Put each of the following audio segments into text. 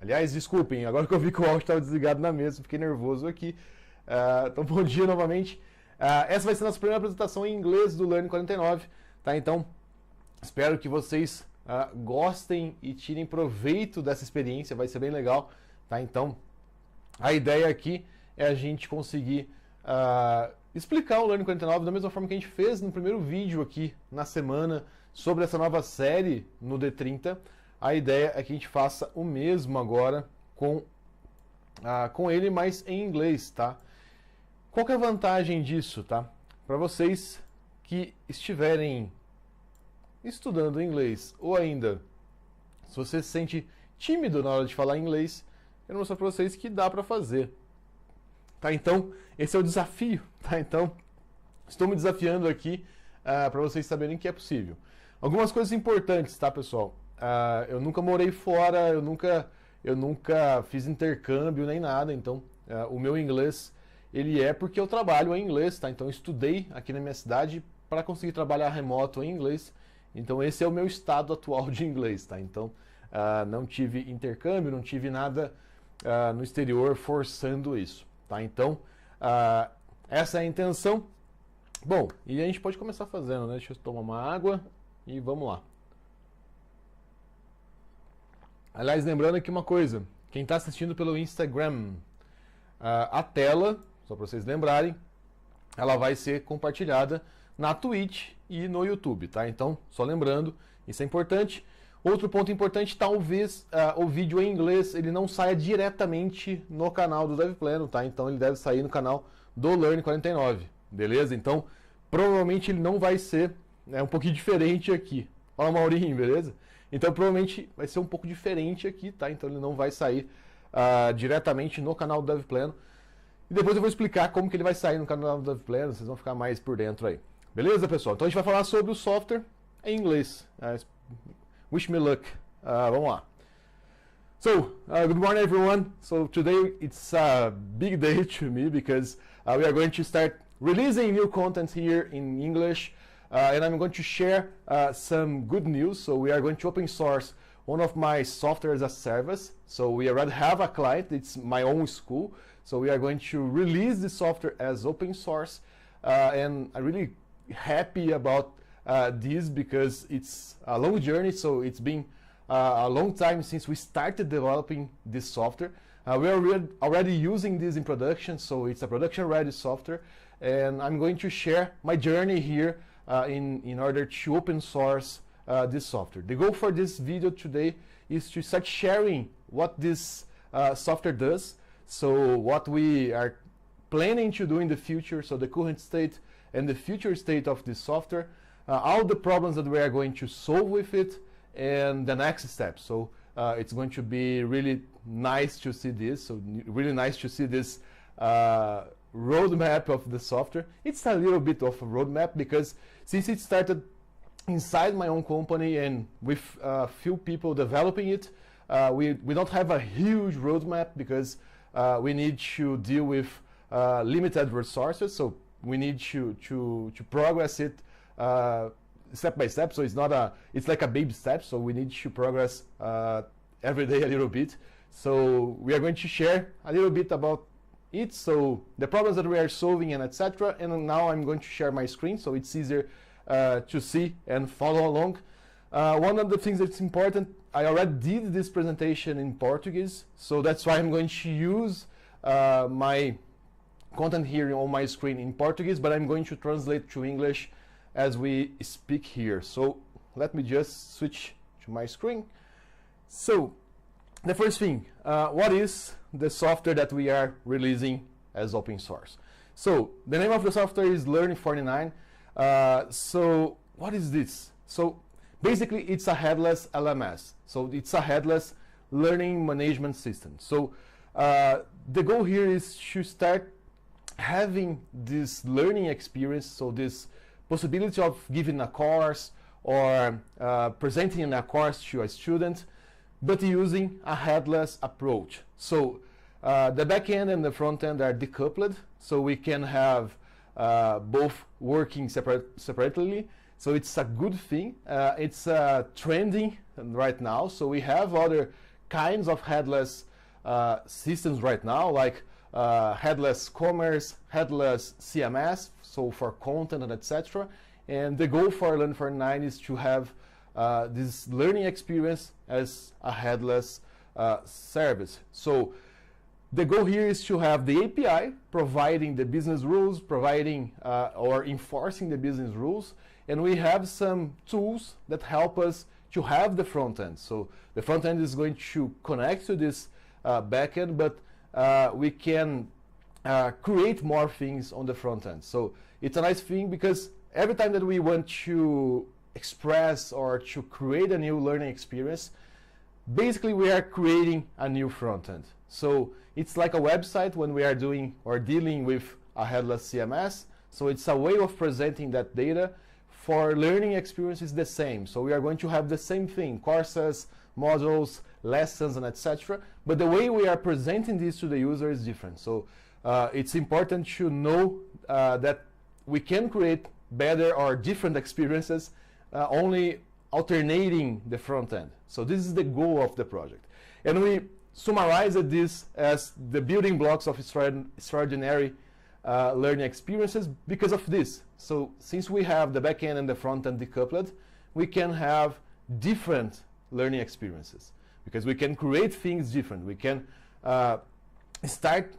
Aliás, desculpem, agora que eu vi que o áudio estava desligado na mesa, fiquei nervoso aqui. Então, bom dia novamente. Essa vai ser a nossa primeira apresentação em inglês do Learn49, tá? Então, espero que vocês gostem e tirem proveito dessa experiência, vai ser bem legal, tá? Então, a ideia aqui é a gente conseguir explicar o Learn49 da mesma forma que a gente fez no primeiro vídeo aqui na semana sobre essa nova série no D30. A ideia é que a gente faça o mesmo agora com ele, mas em inglês, tá? Qual que é a vantagem disso, tá? Para vocês que estiverem estudando inglês ou ainda se você se sente tímido na hora de falar inglês, eu vou mostrar para vocês que dá para fazer. Tá? Então, esse é o desafio, tá? Então, estou me desafiando aqui para vocês saberem que é possível. Algumas coisas importantes, tá, pessoal? Eu nunca morei fora, eu nunca fiz intercâmbio nem nada, então o meu inglês ele é porque eu trabalho em inglês, tá? Então eu estudei aqui na minha cidade para conseguir trabalhar remoto em inglês. Então esse é o meu estado atual de inglês, tá? Então não tive intercâmbio, não tive nada no exterior forçando isso, tá? Então essa é a intenção. Bom, e a gente pode começar fazendo, né? Deixa eu tomar uma água e vamos lá. Aliás, lembrando aqui uma coisa, quem está assistindo pelo Instagram, a tela, só para vocês lembrarem, ela vai ser compartilhada na Twitch e no YouTube, tá? Então, só lembrando, isso é importante. Outro ponto importante, talvez o vídeo em inglês ele não saia diretamente no canal do DevPlano, tá? Então ele deve sair no canal do Learn49, beleza? Então, provavelmente ele não vai ser um pouquinho diferente aqui. Fala, Maurinho, beleza? Então provavelmente vai ser um pouco diferente aqui, tá? Então ele não vai sair diretamente no canal do DevPlano. E depois eu vou explicar como que ele vai sair no canal do DevPlano, vocês vão ficar mais por dentro aí. Beleza, pessoal? Então a gente vai falar sobre o software em inglês. Wish me luck. Vamos lá. So, good morning everyone. So today it's a big day to me because we are going to start releasing new content here in English. And I'm going to share some good news. So we are going to open source one of my software as a service. So we already have a client, it's my own school. So we are going to release the software as open source. And I'm really happy about this because it's a long journey. So it's been a long time since we started developing this software. We are already using this in production. So it's a production ready software. And I'm going to share my journey here in order to open source this software. The goal for this video today is to start sharing what this software does, so what we are planning to do in the future, so the current state and the future state of this software, all the problems that we are going to solve with it, and the next step. So it's going to be really nice to see this, so really nice to see this roadmap of the software. It's a little bit of a roadmap because since it started inside my own company and with a few people developing it, we don't have a huge roadmap because we need to deal with limited resources. So we need to progress it step by step. So it's like a baby step. So we need to progress every day a little bit. So we are going to share a little bit about it, so the problems that we are solving and etc. And now I'm going to share my screen so it's easier to see and follow along. One of the things that's important, I already did this presentation in Portuguese, so that's why I'm going to use my content here on my screen in Portuguese, but I'm going to translate to English as we speak here. So let me just switch to my screen. So the first thing, what is the software that we are releasing as open source? So the name of the software is Learn49. So what is this? So basically it's a headless LMS. So it's a headless learning management system. So the goal here is to start having this learning experience, so this possibility of giving a course or presenting a course to a student, but using a headless approach. So the back end and the front end are decoupled, so we can have both working separately. So it's a good thing. It's trending right now. So we have other kinds of headless systems right now, like headless commerce, headless CMS, so for content and etc. And the goal for Learn49 is to have this learning experience as a headless service. So the goal here is to have the API providing the business rules, providing or enforcing the business rules, and we have some tools that help us to have the front end. So the front end is going to connect to this back end, but we can create more things on the front end. So it's a nice thing because every time that we want to express or to create a new learning experience, basically we are creating a new front end. So it's like a website when we are doing or dealing with a headless CMS. So it's a way of presenting that data. For learning experience is the same. So we are going to have the same thing, courses, modules, lessons, and etc. But the way we are presenting this to the user is different. So it's important to know that we can create better or different experiences only alternating the front end. So this is the goal of the project. And we summarized this as the building blocks of extraordinary learning experiences because of this. So since we have the back end and the front end decoupled, we can have different learning experiences because we can create things different. We can start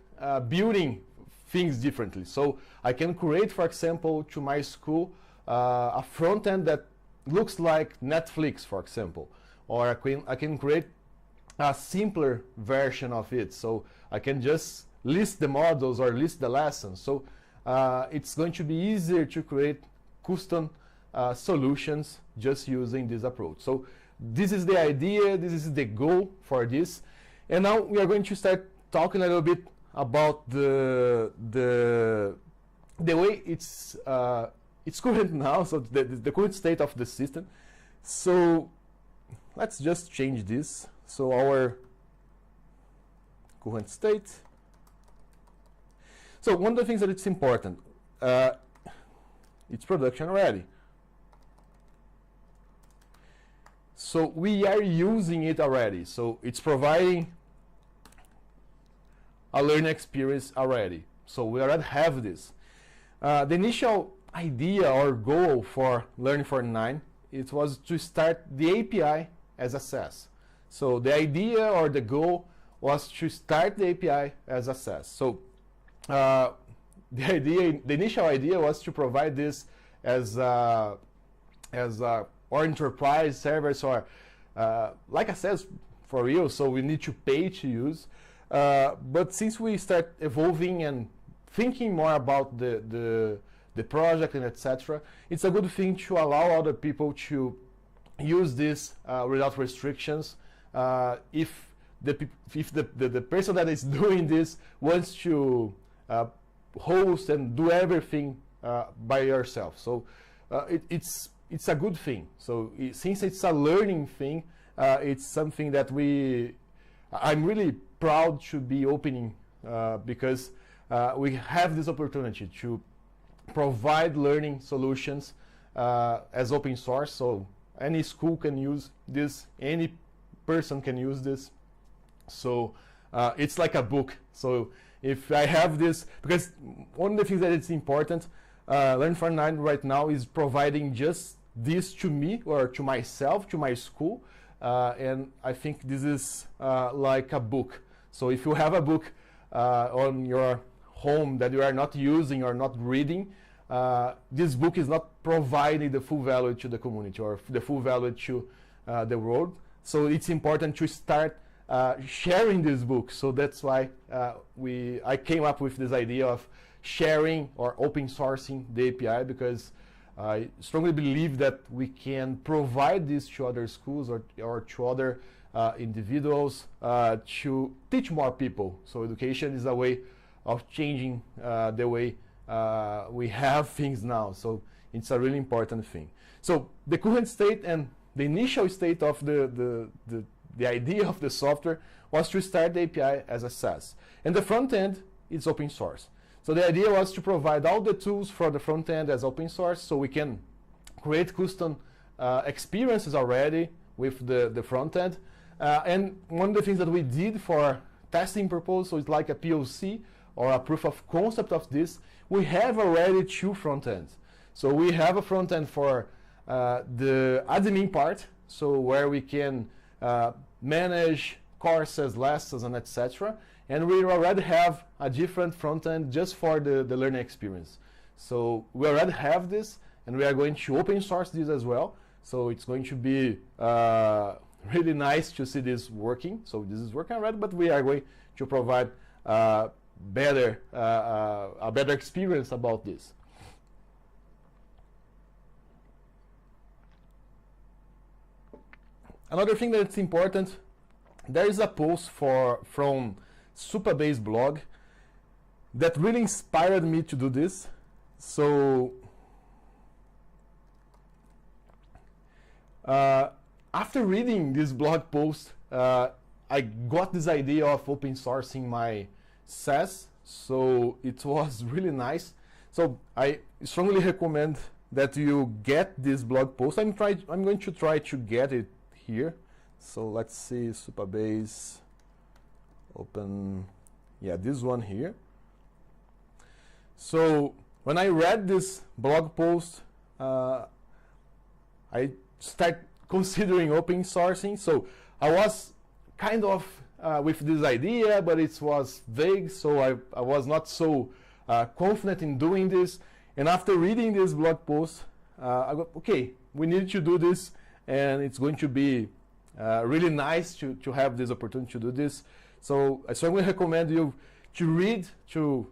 building things differently. So I can create, for example, to my school, a front end that looks like Netflix, for example, or I can create a simpler version of it. So I can just list the models or list the lessons. So it's going to be easier to create custom solutions just using this approach. So this is the idea, this is the goal for this. And now we are going to start talking a little bit about the way it's current now, so the current state of the system. So let's just change this. So our current state. So one of the things that it's important, it's production ready. So we are using it already. So it's providing a learning experience already. So we already have this. The initial idea or goal for Learn49, it was to start the API as a SaaS. So the idea or the goal was to start the API as a SaaS. So the initial idea was to provide this as or enterprise service or like a SaaS for real. So we need to pay to use. But since we start evolving and thinking more about the project and etc., it's a good thing to allow other people to use this without restrictions. If the person that is doing this wants to host and do everything by yourself, so it's a good thing. So since it's a learning thing, it's something that I'm really proud to be opening because we have this opportunity to provide learning solutions as open source. So any school can use this, any person can use this. So it's like a book. So if I have this, because one of the things that it's important, Learn49 right now is providing just this to me or to myself, to my school, and I think this is like a book. So if you have a book on your home that you are not using or not reading, this book is not providing the full value to the community or the full value to the world. So it's important to start sharing this book. So that's why I came up with this idea of sharing or open sourcing the API, because I strongly believe that we can provide this to other schools or to other individuals to teach more people. So education is a way of changing the way we have things now. So it's a really important thing. So the current state and the initial state of the idea of the software was to start the API as a SaaS. And the front end is open source. So the idea was to provide all the tools for the front end as open source, so we can create custom experiences already with the front end. And one of the things that we did for testing purpose, so it's like a POC or a proof of concept of this, we have already 2 front ends. So we have a front end for the admin part, so where we can manage courses, lessons, and etc. And we already have a different front end just for the learning experience. So we already have this, and we are going to open source this as well. So it's going to be really nice to see this working. So this is working already, but we are going to provide a better experience about this. Another thing that's important, there is a post from Supabase blog that really inspired me to do this. So after reading this blog post, I got this idea of open sourcing my SAS, so it was really nice. So I strongly recommend that you get this blog post. I'm going to try to get it here. So let's see, Supabase, open, yeah, this one here. So when I read this blog post, I started considering open sourcing. So I was kind of with this idea, but it was vague, so I was not so confident in doing this. And after reading this blog post, I got, okay, we need to do this, and it's going to be really nice to have this opportunity to do this. So I strongly recommend you to read, to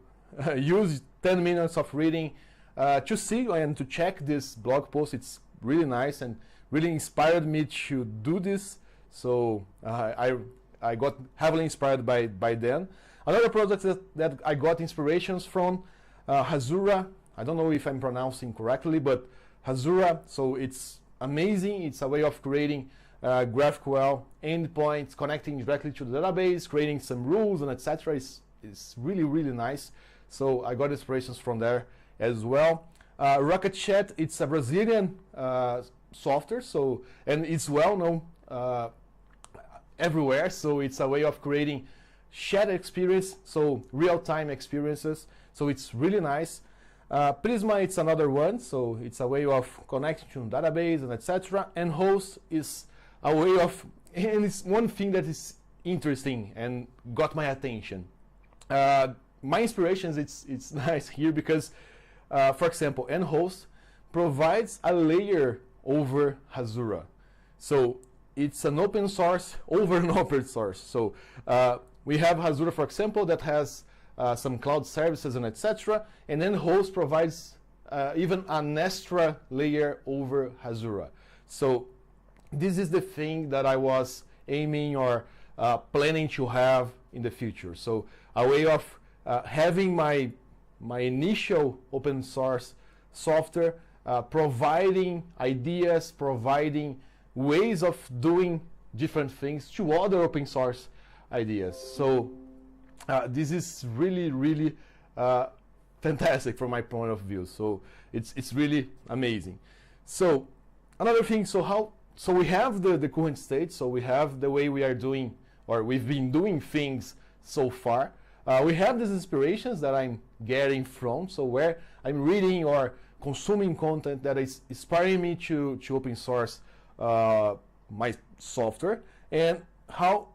use 10 minutes of reading to see and to check this blog post. It's really nice and really inspired me to do this. So I got heavily inspired by them. Another project that I got inspirations from, Hazura. I don't know if I'm pronouncing correctly, but Hazura, so it's amazing. It's a way of creating GraphQL endpoints, connecting directly to the database, creating some rules and etc. It's really, really nice. So I got inspirations from there as well. Rocket Chat, it's a Brazilian software, so, and it's well known everywhere. So it's a way of creating chat experience, so real-time experiences. So it's really nice. Prisma, it's another one, so it's a way of connecting to database and etc. And Host is a way of, and it's one thing that is interesting and got my attention. My inspirations, it's nice here because, for example, nhost provides a layer over Hazura. So it's an open source over an open source. So we have Hazura, for example, that has some cloud services and etc. And then host provides even an extra layer over Hazura. So this is the thing that I was aiming or planning to have in the future. So a way of having my initial open source software, providing ideas, providing ways of doing different things to other open source ideas. So this is really, really fantastic from my point of view. So it's really amazing. So another thing, so we have the current state, so we have the way we are doing, or we've been doing things so far. We have these inspirations that I'm getting from, so where I'm reading or consuming content that is inspiring me to open source my software, and how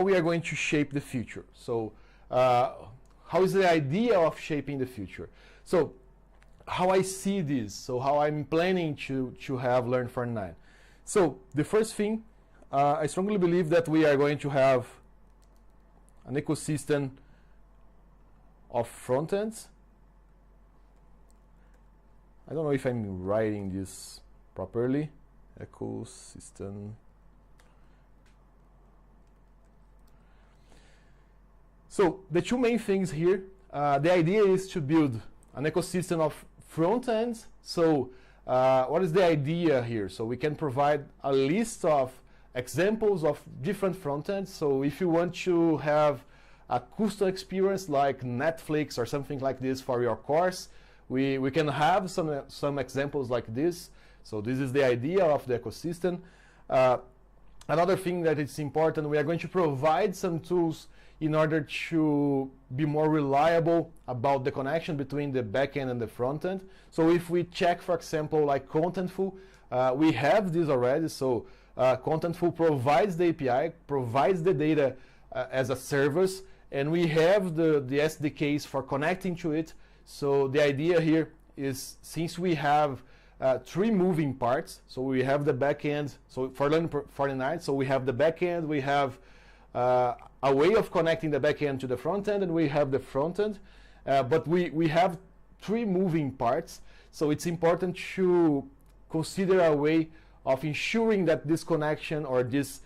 we are going to shape the future. So how is the idea of shaping the future? So how I see this, so how I'm planning to have Learn49. So the first thing, I strongly believe that we are going to have an ecosystem of front ends. I don't know if I'm writing this properly. Ecosystem. So the two main things here, the idea is to build an ecosystem of front ends. So what is the idea here? So we can provide a list of examples of different front ends. So if you want to have a custom experience like Netflix or something like this for your course, we can have some examples like this. So this is the idea of the ecosystem. Another thing that is important, we are going to provide some tools in order to be more reliable about the connection between the backend and the frontend. So if we check, for example, like Contentful, we have this already. So Contentful provides the API, provides the data as a service, and we have the SDKs for connecting to it. So the idea here is, since we have 3 moving parts, so we have the backend, so for Learn49, so we have the backend, we have a way of connecting the backend to the front end, and we have the front end, but we have 3 moving parts, so it's important to consider a way of ensuring that this connection or this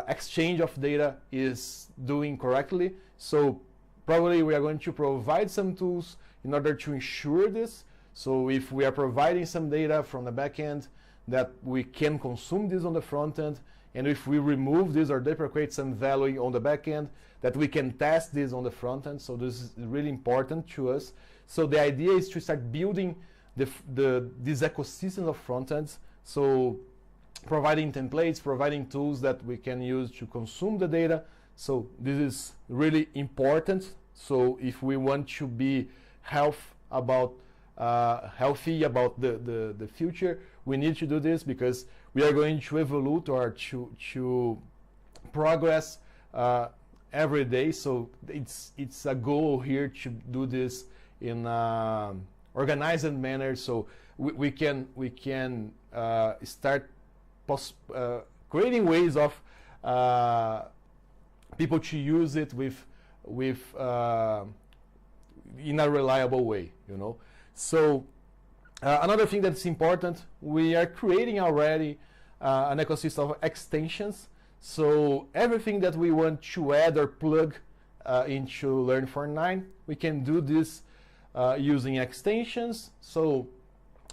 exchange of data is doing correctly. So probably we are going to provide some tools in order to ensure this. So if we are providing some data from the backend, that we can consume this on the front end, and if we remove this or deprecate some value on the backend, that we can test this on the front end. So this is really important to us. So the idea is to start building this ecosystem of front ends. So providing templates, providing tools that we can use to consume the data. So this is really important. So if we want to be healthy about the future, we need to do this, because we are going to evolve or to progress every day. So it's a goal here to do this in an organized manner, so we can start creating ways of people to use it with in a reliable way, you know. So another thing that's important, we are creating already an ecosystem of extensions. So everything that we want to add or plug into Learn49, we can do this using extensions. So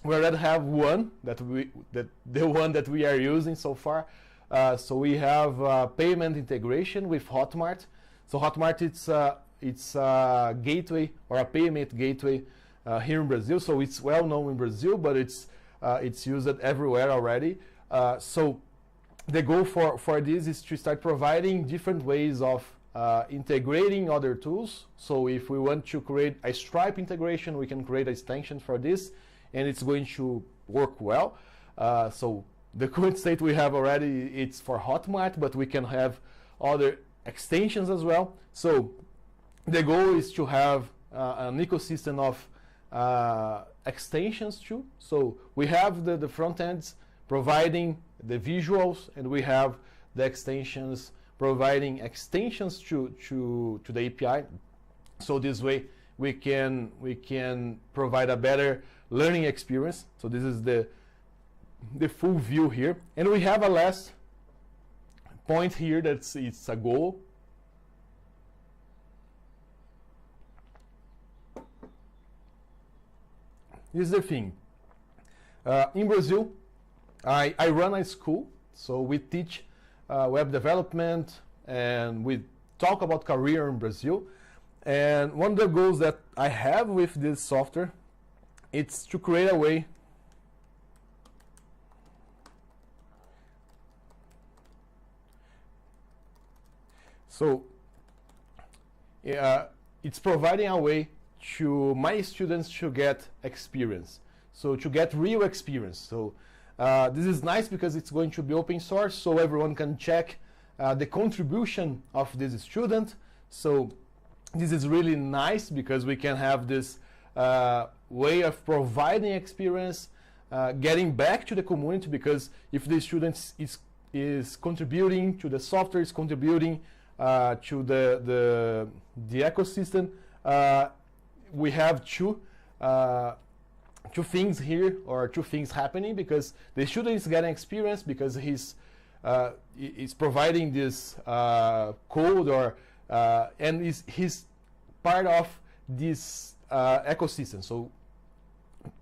we already have one the one that we are using so far. So we have payment integration with Hotmart. So Hotmart, it's a gateway or a payment gateway here in Brazil. So it's well known in Brazil, but it's used everywhere already. So the goal for this is to start providing different ways of integrating other tools. So if we want to create a Stripe integration, we can create an extension for this, and it's going to work well. So the current state we have already, it's for Hotmart, but we can have other extensions as well. So the goal is to have an ecosystem of extensions too. So we have the front ends providing the visuals, and we have the extensions providing extensions to the API. So this way we can provide a better learning experience. So this is the full view here, and we have a last point here it's a goal. This is the thing. In Brazil, I run a school, so we teach web development, and we talk about career in Brazil. And one of the goals that I have with this software, it's to create a way so it's providing a way to my students to get experience, so to get real experience. So this is nice because it's going to be open source, so everyone can check the contribution of this student. So this is really nice because we can have this way of providing experience, getting back to the community, because if the student is contributing to the software, is contributing to the ecosystem, we have two things here, or two things happening, because the student is getting experience because he's providing this code, or and he's part of this ecosystem, so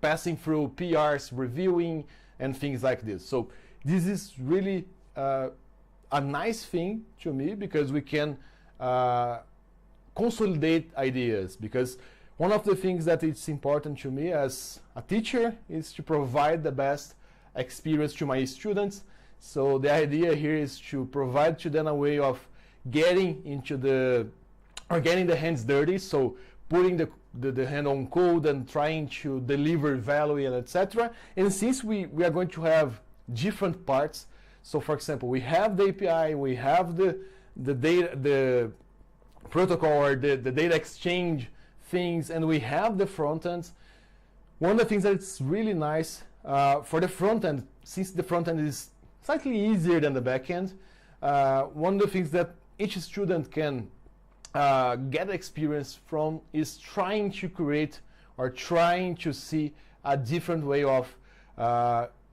passing through PRs, reviewing, and things like this. So this is really a nice thing to me, because we can consolidate ideas, because one of the things that it's important to me as a teacher is to provide the best experience to my students. So the idea here is to provide to them a way of getting into getting the hands dirty. So putting the hand on code and trying to deliver value and etc. And since we are going to have different parts, so for example, we have the API, we have the data, the protocol or the data exchange things, and we have the front ends. One of the things that it's really nice for the front end, since the front end is slightly easier than the back end, one of the things that each student can get experience from is trying to create or trying to see a different way of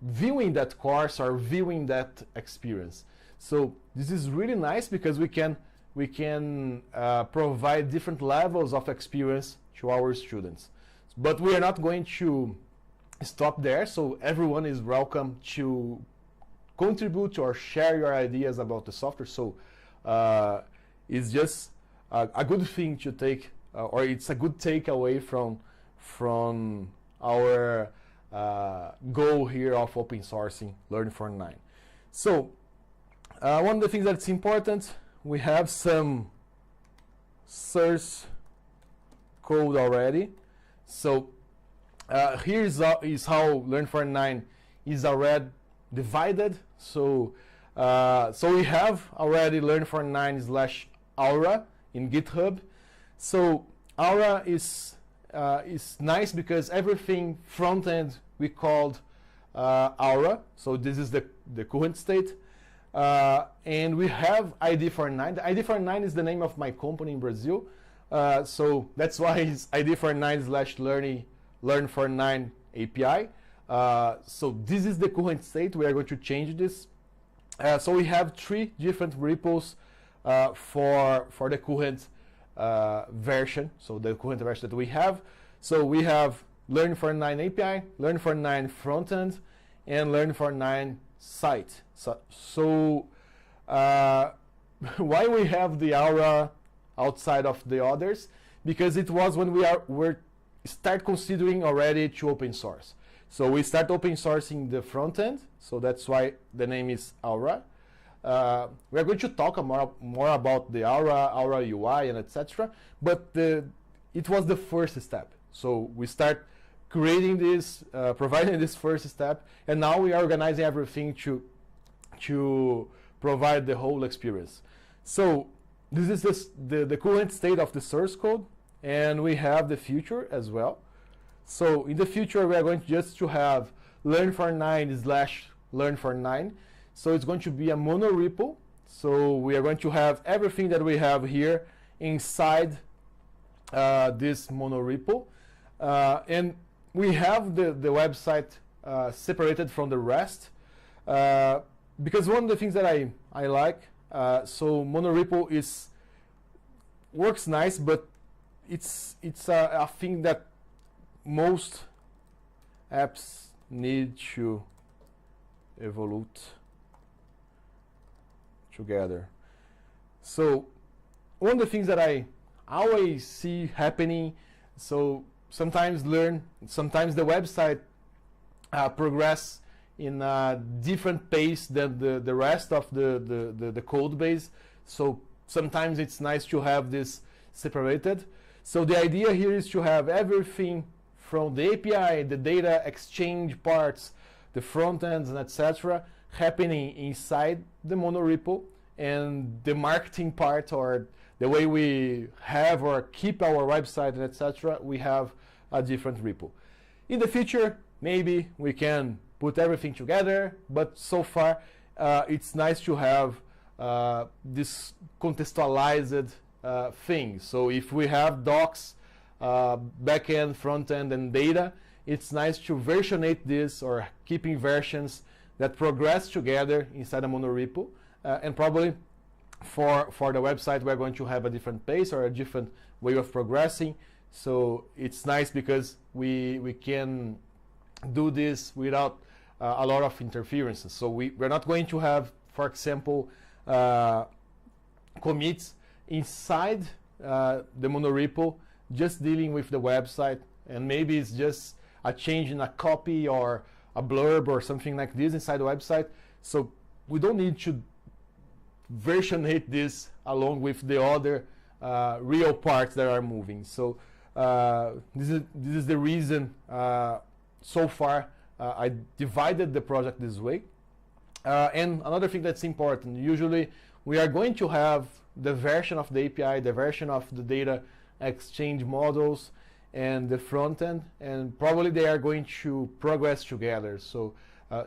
viewing that course or viewing that experience. So this is really nice because we can provide different levels of experience to our students. But we are not going to stop there, so everyone is welcome to contribute or share your ideas about the software. So it's just a good thing to take, or it's a good takeaway from our goal here of open sourcing Learn49. So one of the things that's important, we have some source code already. So here is how Learn49 is already divided. So we have already Learn49/Aura in GitHub. So Aura is nice because everything front end we called Aura. So this is the current state. And we have ID49. The ID49 is the name of my company in Brazil. So that's why it's ID49/Learn49 API. So this is the current state. We are going to change this. So we have 3 different repos for the current version. So the current version that we have. So we have Learn49 API, Learn49 frontend, and Learn49 site. So why we have the Aura outside of the others? Because it was when we start considering already to open source. So we start open sourcing the front end. So that's why the name is Aura. We are going to talk more about the Aura UI and etc. But it was the first step. So we start creating this, providing this first step, and now we are organizing everything to provide the whole experience. So this is the current state of the source code, and we have the future as well. So in the future, we are going to have Learn49/Learn49. So it's going to be a mono repo. So we are going to have everything that we have here inside this mono repo. And we have the website separated from the rest. Because one of the things that I like, so mono repo works nice, but it's a thing that most apps need to evolve together. So one of the things that I always see happening, so sometimes the website progress in a different pace than the rest of the code base. So sometimes it's nice to have this separated. So the idea here is to have everything from the API, the data exchange parts, the front ends, and etc. happening inside the mono repo, and the marketing part, or the way we have or keep our website, and etc. we have a different repo. In the future, maybe we can put everything together, but so far it's nice to have this contextualized thing. So if we have docs, backend, frontend, and data, it's nice to versionate this or keeping versions that progress together inside a mono repo. And probably for the website, we're going to have a different pace or a different way of progressing. So it's nice because we can do this without a lot of interferences. So we're not going to have, for example, commits inside the mono repo just dealing with the website, and maybe it's just a change in a copy or a blurb or something like this inside the website. So we don't need to versionate this along with the other real parts that are moving. So this is the reason so far I divided the project this way. And another thing that's important, usually we are going to have the version of the API, the version of the data exchange models, and the front end, and probably they are going to progress together. So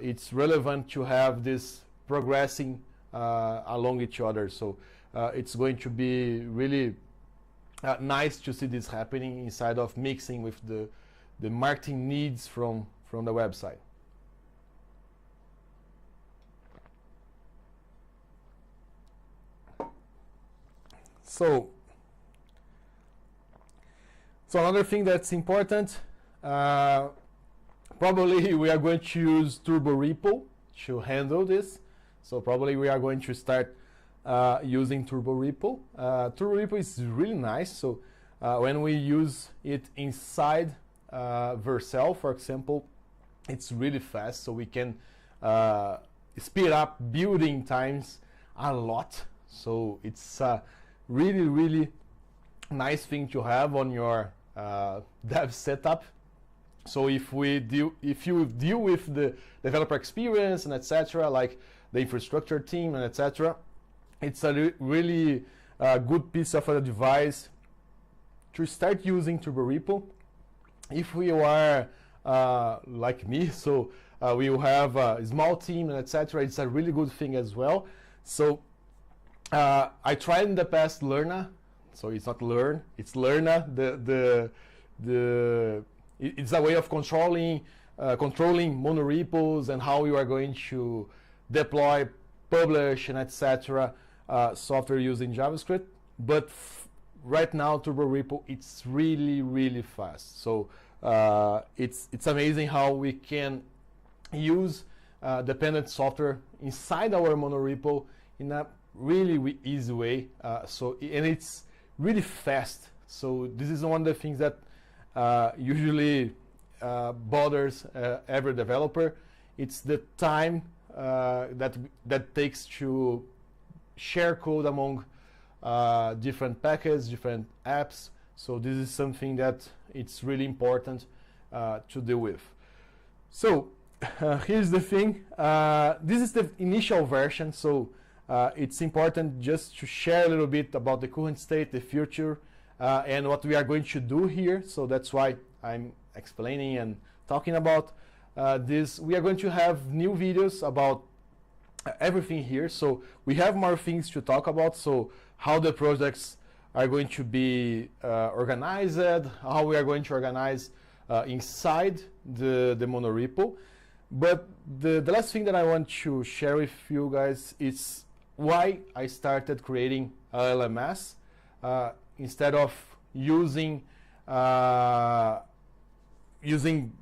it's relevant to have this progressing along each other. So it's going to be really nice to see this happening inside of mixing with the marketing needs from the website. So another thing that's important, probably we are going to use Turbo Repo to handle this. So probably we are going to start using Turbo Repo. Turbo Repo is really nice. So when we use it inside Vercel, for example, it's really fast. So we can speed up building times a lot. So it's really, really nice thing to have on your dev setup. So if you deal with the developer experience and etc., like the infrastructure team and etc., it's a really good piece of a device to start using Turbo Repo. If we are like me, so we will have a small team and etc., it's a really good thing as well. So I tried in the past Learn, so it's not Learn, it's Learna. It's a way of controlling monorepos and how you are going to deploy, publish, and etc. Software using JavaScript. But right now, Turbo Repo, it's really, really fast. So it's amazing how we can use dependent software inside our monorepo in a really easy way. And it's really fast. So this is one of the things that usually bothers every developer. It's the time that takes to share code among different packages, different apps. So this is something that it's really important to deal with. So here's the thing. This is the initial version. So it's important just to share a little bit about the current state, the future, and what we are going to do here. So that's why I'm explaining and talking about this. We are going to have new videos about everything here. So we have more things to talk about. So how the projects are going to be organized, how we are going to organize inside the monorepo. But the last thing that I want to share with you guys is why I started creating LMS instead of using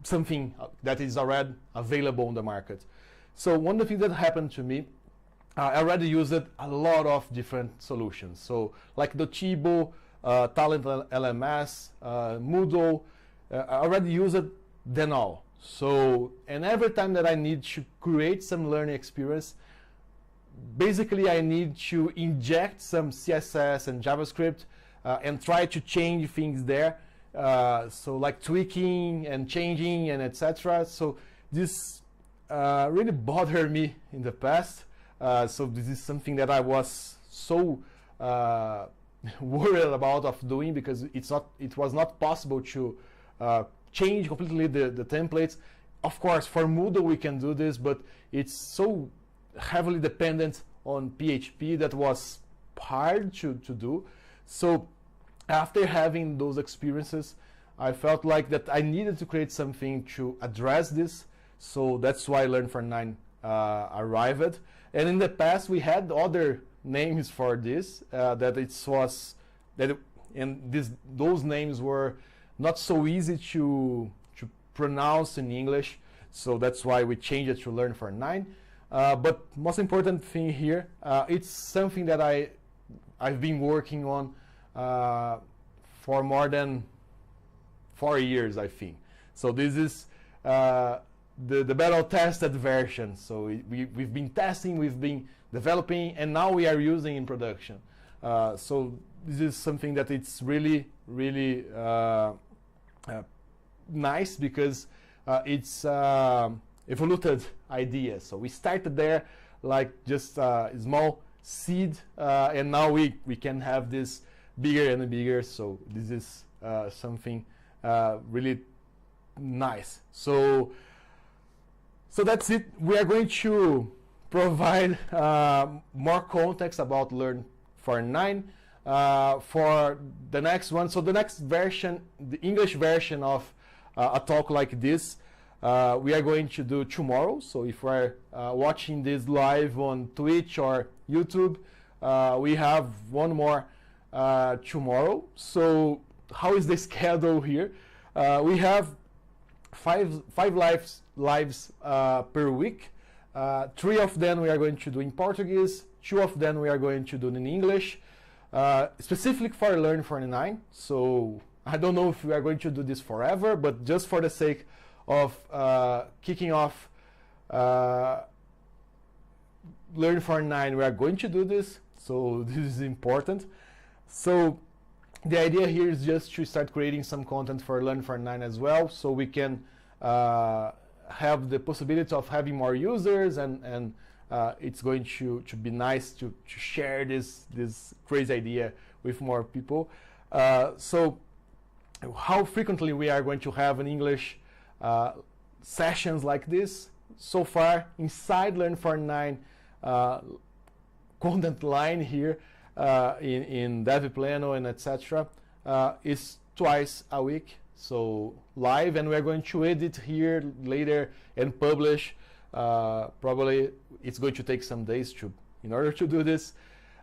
something that is already available on the market. So one of the things that happened to me, I already used a lot of different solutions. So like Docebo, Talent LMS, Moodle, I already used them all. So, and every time that I need to create some learning experience, basically I need to inject some CSS and JavaScript and try to change things there. So like tweaking and changing and etc. So this really bothered me in the past. So this is something that I was so worried about of doing, because it was not possible to change completely the templates. Of course, for Moodle we can do this, but it's so heavily dependent on PHP that was hard to do. So after having those experiences, I felt like that I needed to create something to address this. So that's why Learn49 arrived. And in the past we had other names for this those names were not so easy to pronounce in English. So that's why we changed it to Learn49. But most important thing here, it's something that I've been working on for more than 4 years, I think. So this is the battle tested version. So we've been testing, we've been developing, and now we are using in production. So this is something that it's really, really nice, because it's evolved idea. So we started there like just a small seed, and now we can have this bigger and bigger. So this is something really nice. So that's it. We are going to provide more context about Learn49 for the next one. So the next version, the English version of a talk like this, we are going to do tomorrow. So if we're watching this live on Twitch or YouTube, we have one more tomorrow. So how is the schedule here? We have five lives per week. 3 of them we are going to do in Portuguese, 2 of them we are going to do in English, specifically for Learn49. So I don't know if we are going to do this forever, but just for the sake of kicking off Learn49, we are going to do this. So this is important. So the idea here is just to start creating some content for Learn49 as well, so we can have the possibility of having more users, and it's going to be nice to share this crazy idea with more people. So how frequently we are going to have an English sessions like this? So far, inside Learn49 content line here, in DevPlano and etc., is twice a week, so live, and we're going to edit here later and publish. Probably it's going to take some days in order to do this,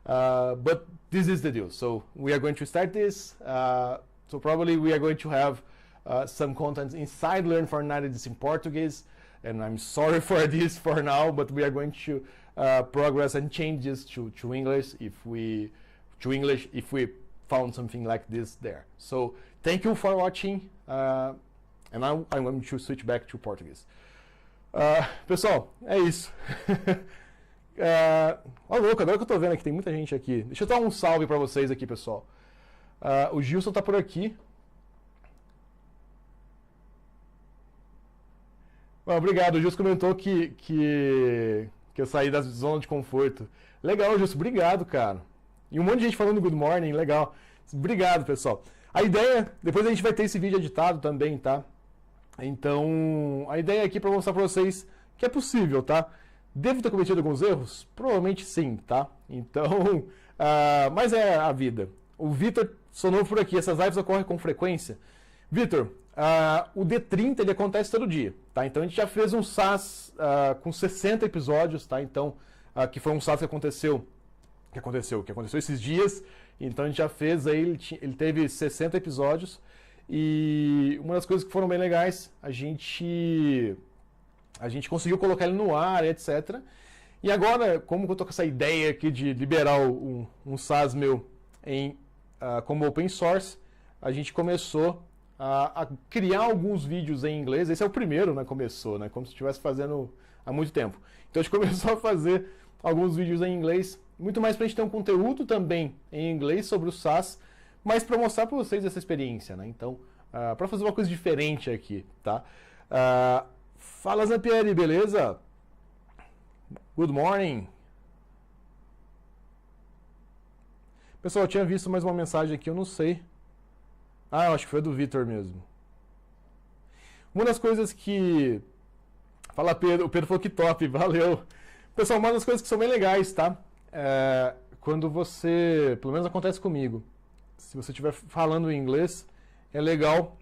but this is the deal. So we are going to start this. So probably we are going to have some content inside Learn49 that is in Portuguese, and I'm sorry for this for now, but we are going to progress and change this to English if we found something like this there. So thank you for watching, and now I'm going to switch back to Portuguese. Pessoal, é isso. Ó, louco, agora que eu tô vendo aqui, tem muita gente aqui. Deixa eu dar um salve para vocês aqui, pessoal. O Gilson tá por aqui. Obrigado, o Gilson comentou que eu saí da zona de conforto. Legal, Gilson, obrigado, cara. E um monte de gente falando good morning, legal. Obrigado, pessoal. A ideia, depois a gente vai ter esse vídeo editado também, tá? Então, a ideia aqui é para mostrar para vocês que é possível, tá? Devo ter cometido alguns erros? Provavelmente sim, tá? Então, mas é a vida. O Vitor sonou por aqui, essas lives ocorrem com frequência. Vitor, o D30 ele acontece todo dia, tá? Então a gente já fez um SaaS com 60 episódios, tá? Então, que foi um SaaS que aconteceu esses dias. Então a gente já fez aí, ele teve 60 episódios. E uma das coisas que foram bem legais, a gente conseguiu colocar ele no ar, etc. E agora, como eu tô com essa ideia aqui de liberar um SaaS meu como open source, a gente começou a criar alguns vídeos em inglês. Esse é o primeiro, né? Começou, né? Como se estivesse fazendo há muito tempo. Então a gente começou a fazer alguns vídeos em inglês, muito mais para a gente ter um conteúdo também em inglês sobre o SaaS, mas para mostrar para vocês essa experiência, né? Então, para fazer uma coisa diferente aqui, tá? Fala, Zampieri, beleza? Good morning. Pessoal, eu tinha visto mais uma mensagem aqui, eu não sei. Eu acho que foi do Vitor mesmo. Uma das coisas que... Fala, Pedro. O Pedro falou que top, valeu. Pessoal, uma das coisas que são bem legais, tá? Quando você... Pelo menos acontece comigo. Se você estiver falando em inglês, é legal,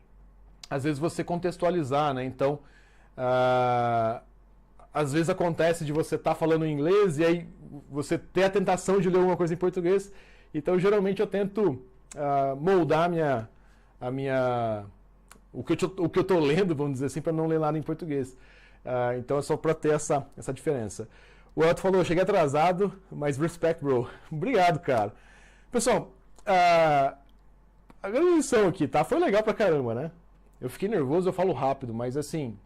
às vezes, você contextualizar, né? Então, às vezes acontece de você estar falando em inglês e aí você ter a tentação de ler alguma coisa em português. Então, geralmente, eu tento moldar o que eu estou lendo, vamos dizer assim, para não ler nada em português. Então, é só para ter essa diferença. O Elton falou, cheguei atrasado, mas respect, bro. Obrigado, cara. Pessoal, a grande lição aqui, tá? Foi legal pra caramba, né? Eu fiquei nervoso, eu falo rápido, mas assim...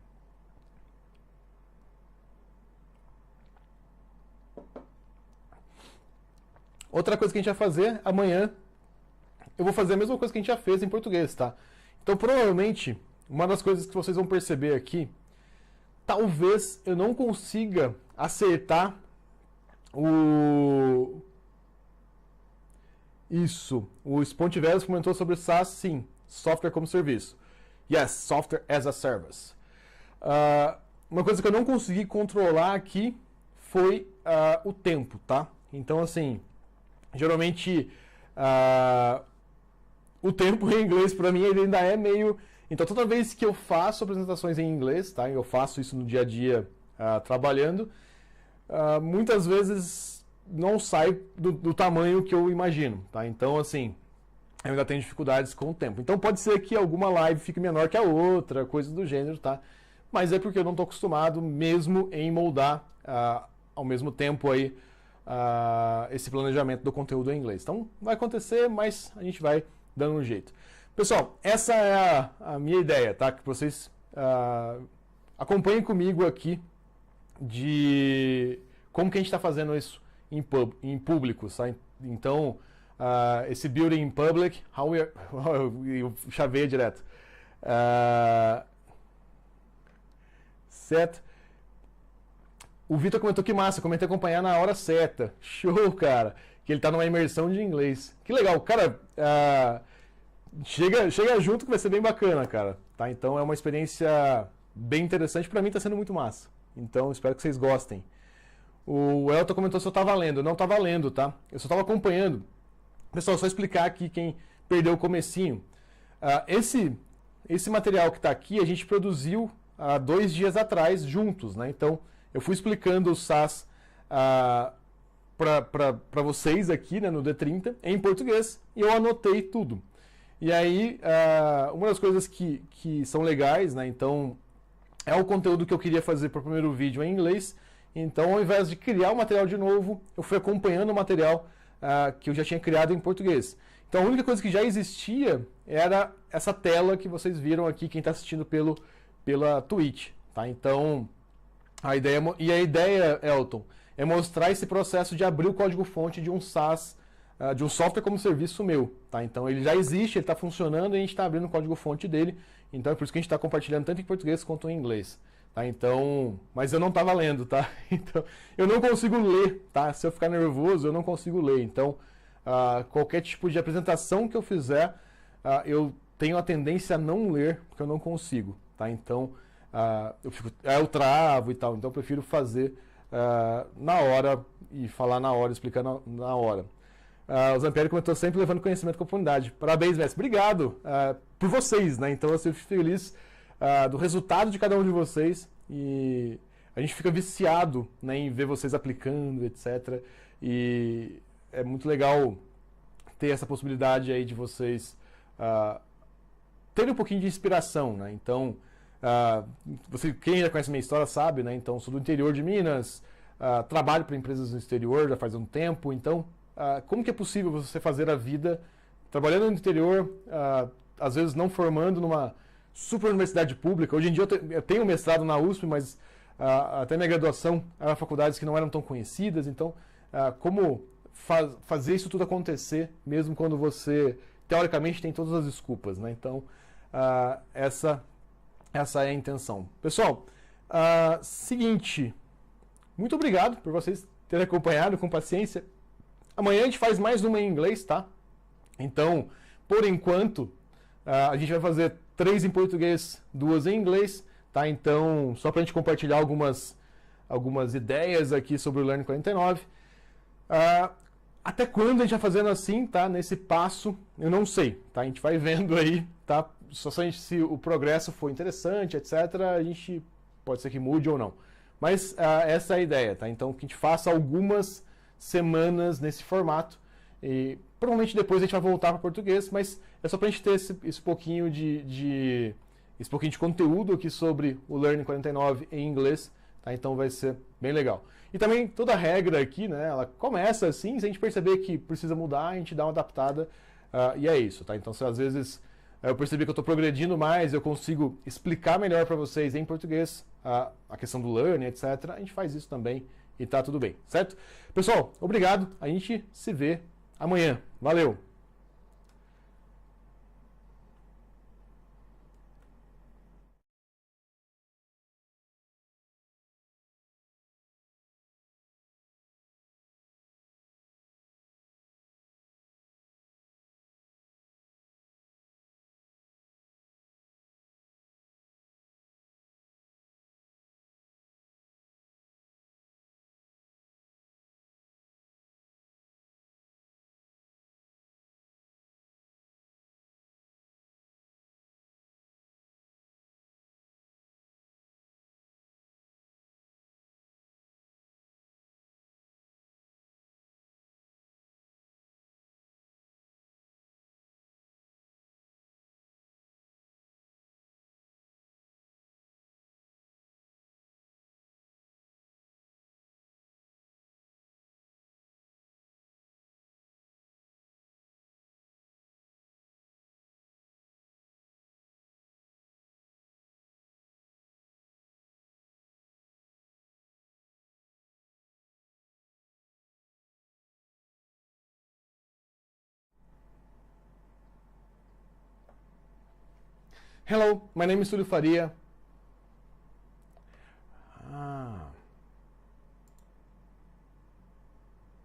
Outra coisa que a gente vai fazer amanhã, eu vou fazer a mesma coisa que a gente já fez em português, tá? Então, provavelmente, uma das coisas que vocês vão perceber aqui, talvez eu não consiga acertar o Spontiveros comentou sobre SaaS, sim, software como serviço. Yes, software as a service. Uma coisa que eu não consegui controlar aqui foi o tempo, tá? Então, assim, geralmente o tempo em inglês para mim ele ainda é meio... Então, toda vez que eu faço apresentações em inglês, tá? Eu faço isso no dia a dia trabalhando, muitas vezes não sai do tamanho que eu imagino, tá? Então, assim, eu ainda tenho dificuldades com o tempo. Então, pode ser que alguma live fique menor que a outra, coisa do gênero, tá? Mas é porque eu não estou acostumado mesmo em moldar ao mesmo tempo aí esse planejamento do conteúdo em inglês. Então, vai acontecer, mas a gente vai dando um jeito. Pessoal, essa é a minha ideia, tá? Que vocês acompanhem comigo aqui de como que a gente está fazendo isso em público, tá? Então, esse building in public, eu chavei direto. Certo? O Vitor comentou que massa, comecei a acompanhar na hora certa. Show, cara! Que ele está numa imersão de inglês. Que legal, cara. Chega junto que vai ser bem bacana, cara. Tá? Então é uma experiência bem interessante. Para mim está sendo muito massa. Então espero que vocês gostem. O Elton comentou se eu estava lendo. Eu não estava lendo, tá? Eu só estava acompanhando. Pessoal, só explicar aqui quem perdeu o comecinho. Esse material que está aqui a gente produziu há 2 dias atrás juntos, né? Então eu fui explicando o SaaS para vocês aqui, né, no D30 em português e eu anotei tudo. E aí, uma das coisas que são legais, né, então, é o conteúdo que eu queria fazer para o primeiro vídeo em inglês. Então, ao invés de criar o material de novo, eu fui acompanhando o material que eu já tinha criado em português. Então, a única coisa que já existia era essa tela que vocês viram aqui, quem está assistindo pela Twitch. Tá? Então, a ideia, Elton, é mostrar esse processo de abrir o código-fonte de um SaaS, de um software como serviço meu, tá? Então ele já existe, ele está funcionando e a gente está abrindo o código-fonte dele, então é por isso que a gente está compartilhando tanto em português quanto em inglês, tá? Então, mas eu não estava lendo, tá? Então, eu não consigo ler, tá? Se eu ficar nervoso, eu não consigo ler, então qualquer tipo de apresentação que eu fizer, eu tenho a tendência a não ler, porque eu não consigo, tá? Então, eu travo e tal, então eu prefiro fazer na hora e falar na hora, explicar na hora. O Zampieri comentou sempre levando conhecimento com a comunidade. Parabéns, mestre. Obrigado por vocês, né? Então eu fico feliz do resultado de cada um de vocês e a gente fica viciado, né, em ver vocês aplicando, etc. E é muito legal ter essa possibilidade aí de vocês terem um pouquinho de inspiração, né? Então, quem já conhece minha história sabe, né? Então, sou do interior de Minas, trabalho para empresas no exterior já faz um tempo, então como que é possível você fazer a vida trabalhando no interior, às vezes não formando numa super universidade pública? Hoje em dia eu tenho mestrado na USP, mas até minha graduação eram faculdades que não eram tão conhecidas, então como fazer isso tudo acontecer, mesmo quando você, teoricamente, tem todas as desculpas, né? Então, essa é a intenção. Pessoal, seguinte, muito obrigado por vocês terem acompanhado com paciência. Amanhã a gente faz mais uma em inglês, tá? Então, por enquanto, a gente vai fazer 3 em português, 2 em inglês, tá? Então, só para a gente compartilhar algumas ideias aqui sobre o Learn49. Até quando a gente vai fazendo assim, tá? Nesse passo, eu não sei, tá? A gente vai vendo aí, tá? Só se o progresso for interessante, etc., a gente pode ser que mude ou não. Mas essa é a ideia, tá? Então, que a gente faça algumas semanas nesse formato e provavelmente depois a gente vai voltar para português, mas é só para a gente ter esse pouquinho de conteúdo aqui sobre o Learn49 em inglês, tá? Então vai ser bem legal. E também toda a regra aqui, né, ela começa assim, se a gente perceber que precisa mudar, a gente dá uma adaptada e é isso, tá? Então se às vezes eu percebi que eu estou progredindo mais, eu consigo explicar melhor para vocês em português a questão do learning, etc., a gente faz isso também e tá tudo bem, certo? Pessoal, obrigado. A gente se vê amanhã. Valeu! Hello, my name is Túlio Faria.